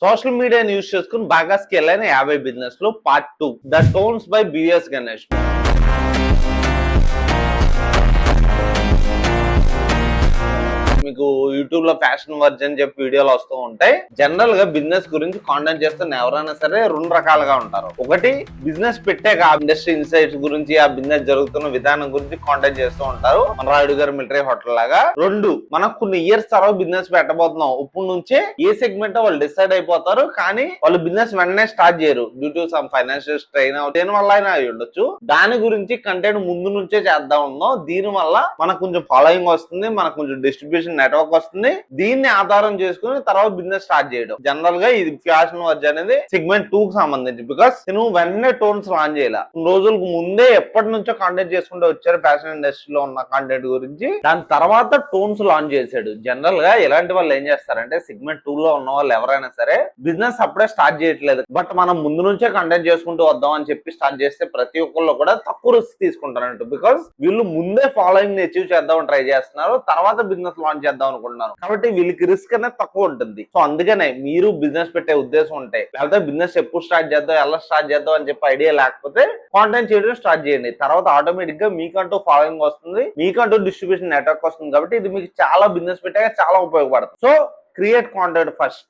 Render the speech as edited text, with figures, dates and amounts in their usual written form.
Social మీడియాని use చేసుకుని బాగా స్కేల్ అయిన 50 బిజినెస్ లో part 2 the tones by BS Ganesh. మీకు యూట్యూబ్ లో ఫ్యాషన్ వర్జన్ అని చెప్పి వీడియోలు వస్తూ ఉంటాయి. జనరల్ గా బిజినెస్ గురించి కాంటెంట్ చేస్తున్న ఎవరైనా సరే రెండు రకాలుగా ఉంటారు. ఒకటి బిజినెస్ పెట్టాక ఆ ఇండస్ట్రీ ఇన్సైట్స్ గురించి, ఆ బిజినెస్ జరుగుతున్న విధానం గురించి కాంటెంట్ చేస్తూ ఉంటారు, మన రాయుడు గారు మిలిటరీ హోటల్ లాగా. రెండు, మనం కొన్ని ఇయర్స్ తర్వాత బిజినెస్ పెట్టబోతున్నాం, ఇప్పుడు నుంచే ఏ సెగ్మెంట్ వాళ్ళు డిసైడ్ అయిపోతారు, కానీ వాళ్ళు బిజినెస్ వెంటనే స్టార్ట్ చేయరు due to some financial strain దేని వల్ల అయినా అయి ఉండొచ్చు. దాని గురించి కంటెంట్ ముందు నుంచే చేద్దాం ఉందాం. దీని వల్ల మనకు కొంచెం ఫాలోయింగ్ వస్తుంది, మనకు కొంచెం డిస్ట్రిబ్యూషన్ నెట్వర్క్ వస్తుంది. దీన్ని ఆధారం చేసుకుని తర్వాత బిజినెస్ స్టార్ట్ చేయడం. జనరల్ గా ఇది ఫ్యాషన్ వర్జ్ అనేది సెగ్మెంట్ 2 కి సంబంధించి. బికాస్ నువ్వు వెంటనే టోన్స్ లాంచ్ చేయాల, రోజులకు ముందే ఎప్పటి నుంచో కాంటెంట్ చేసుకుంటూ వచ్చారు ఫ్యాషన్ ఇండస్ట్రీలో ఉన్న కాంటెంట్ గురించి. దాని తర్వాత టోన్స్ లాంచ్ చేశాడు. జనరల్ గా ఇలాంటి వాళ్ళు ఏం చేస్తారంటే సెగ్మెంట్ 2 లో ఉన్న వాళ్ళు ఎవరైనా సరే బిజినెస్ అప్పుడే స్టార్ట్ చేయట్లేదు, బట్ మనం ముందు నుంచే కంటెంట్ చేసుకుంటూ వద్దాం అని చెప్పి స్టార్ట్ చేస్తే ప్రతి ఒక్కళ్ళు కూడా తక్కువ రిస్క్ తీసుకుంటారంట. బికాస్ వీళ్ళు ముందే ఫాలోయింగ్ అచీవ్ చేద్దాం ట్రై చేస్తున్నారు, తర్వాత బిజినెస్ లాంచ్ చేద్దాం అనుకుంటున్నారు. కాబట్టి వీళ్ళకి రిస్క్ అనేది తక్కువ ఉంటుంది. సో అందుకనే మీరు బిజినెస్ పెట్టే ఉద్దేశం ఉంటే, లేకపోతే బిజినెస్ ఎప్పుడు స్టార్ట్ చేద్దాం, ఎలా స్టార్ట్ చేద్దాం అని చెప్పి ఐడియా లేకపోతే కాంటెంట్ చేయడం స్టార్ట్ చేయండి. తర్వాత ఆటోమేటిక్ గా మీకంటూ ఫాలోయింగ్ వస్తుంది, మీకంటూ డిస్ట్రిబ్యూషన్ నెట్వర్క్ వస్తుంది. కాబట్టి ఇది మీకు చాలా బిజినెస్ పెట్టాక చాలా ఉపయోగపడుతుంది. So create content first.